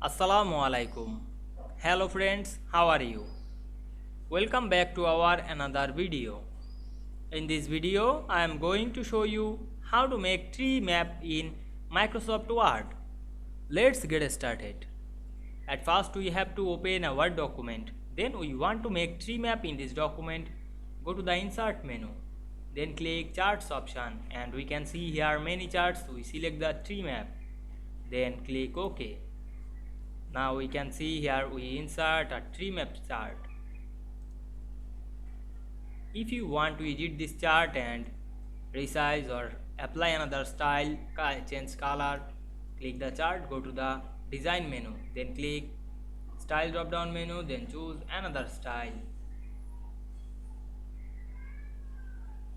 Assalamu Walaikum. Hello friends, how are you? Welcome back to our another video. In this video, I am going to show you how to make tree map in Microsoft Word. Let's get started. At first, we have to open a Word document. Then we want to make tree map in this document. Go to the Insert menu. Then click Charts option and we can see here many charts. We select the tree map. Then click OK. Now we can see here we insert a tree map chart. If you want to edit this chart and resize or apply another style, change color, click the chart, go to the design menu, then click style drop down menu, then choose another style.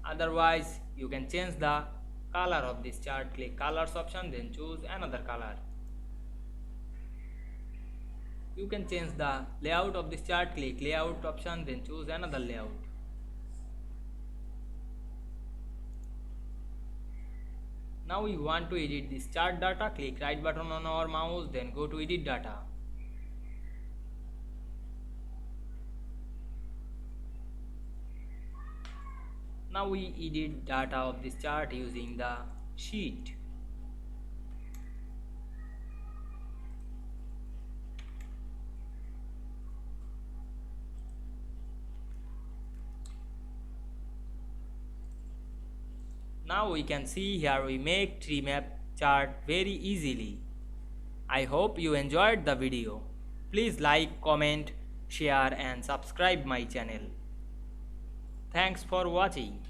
Otherwise you can change the color of this chart, click colors option, then choose another color. You can change the layout of this chart, click layout option, then choose another layout. Now we want to edit this chart data, click right button on our mouse, then go to edit data. Now we edit data of this chart using the sheet. Now we can see here we make tree map chart very easily. I hope you enjoyed the video. Please like, comment, share and subscribe my channel. Thanks for watching.